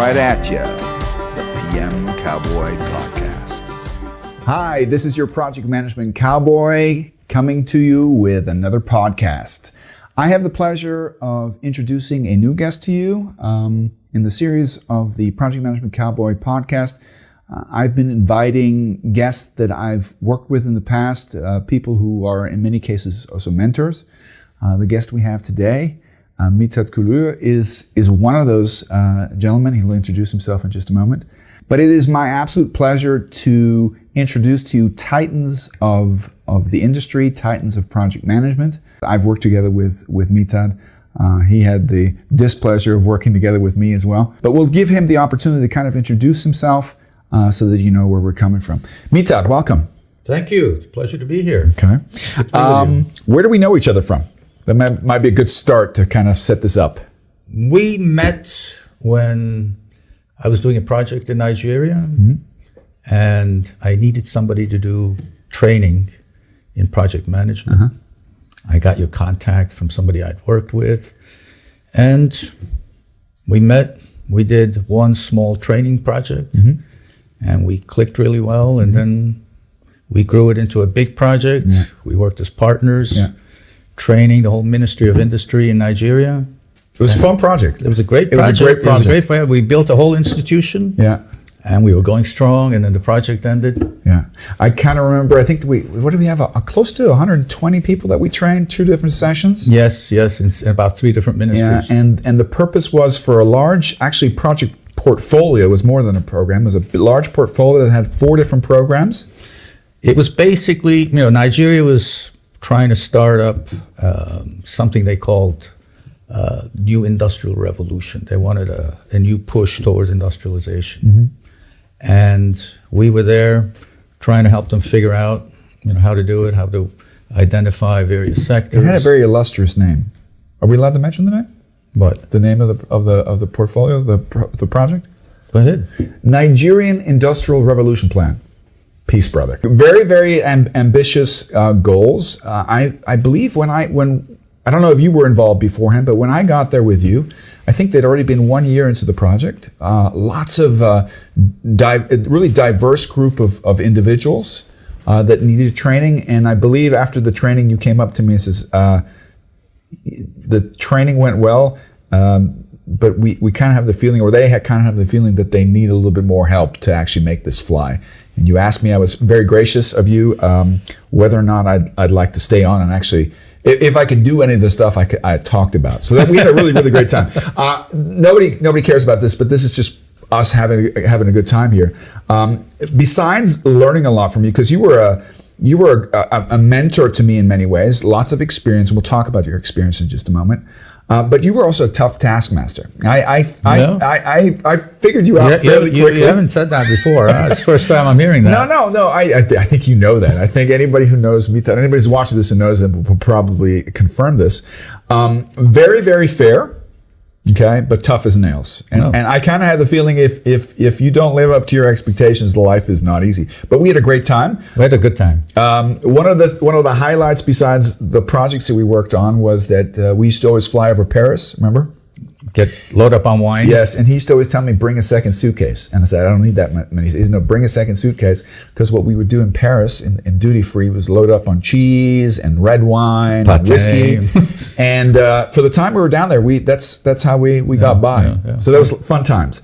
right at you, the PM Cowboy Podcast. Hi, this is your Project Management Cowboy coming to you with another podcast. I have the pleasure of introducing a new guest to you in the series of the Project Management Cowboy Podcast. I've been inviting guests that I've worked with in the past, people who are in many cases also mentors. The guest we have today, Mithat Külür, is one of those gentlemen. He'll introduce himself in just a moment. But it is my absolute pleasure to introduce to you titans of the industry, titans of project management. I've worked together with Mithat. He had the displeasure of working together with me as well. But we'll give him the opportunity to kind of introduce himself so that you know where we're coming from. Mithat, welcome. Thank you. It's a pleasure to be here. Okay. Where do we know each other from? That might be a good start to kind of set this up. We met when I was doing a project in Nigeria, and I needed somebody to do training in project management. I got your contact from somebody I'd worked with, and we met. We did one small training project, and we clicked really well, and then we grew it into a big project. Yeah. We worked as partners, training the whole Ministry of Industry in Nigeria. It was a fun project. It was a great project. We built a whole institution. Yeah. And we were going strong, and then the project ended. Yeah. I kind of remember, I think what did we have? Close to 120 people that we trained, 2 different sessions? Yes, in about 3 different ministries. Yeah, and the purpose was for a large, actually project portfolio. It was more than a program. It was a large portfolio that had 4 different programs. It was basically, Nigeria was trying to start up something they called new industrial revolution. They wanted a new push towards industrialization. And we were there trying to help them figure out, how to do it, how to identify various sectors. It had a very illustrious name. Are we allowed to mention the name? What? The name of the portfolio, the project? Go ahead. Nigerian Industrial Revolution Plan. Peace, brother. Very, very ambitious goals. I believe when I don't know if you were involved beforehand, but when I got there with you, I think they'd already been 1 year into the project. Lots of really diverse group of individuals that needed training. And I believe after the training, you came up to me and says, the training went well, but we kind of have the feeling, or they kind of have the feeling that they need a little bit more help to actually make this fly. And you asked me, I was very gracious of you, whether or not I'd like to stay on and actually, if I could do any of the stuff I talked about. So that we had a really, really great time. Nobody cares about this, but this is just us having a good time here. Besides learning a lot from you, because you were a mentor to me in many ways, lots of experience, and we'll talk about your experience in just a moment. But you were also a tough taskmaster. I figured you out fairly quickly. You haven't said that before. Huh? It's the first time I'm hearing that. No. I think you know that. I think anybody who knows me, anybody who's watching this and knows that will probably confirm this. Very, very fair. Okay, but tough as nails. And I kind of had the feeling if you don't live up to your expectations, life is not easy. But we had a great time. We had a good time. One of the highlights besides the projects that we worked on was that we used to always fly over Paris, remember? Load up on wine. Yes, and he used to always tell me, bring a second suitcase. And I said, I don't need that many. He said, no, bring a second suitcase. Because what we would do in Paris, in duty free, was load up on cheese and red wine and whiskey. And for the time we were down there, that's how we got by. Yeah. So that was fun times.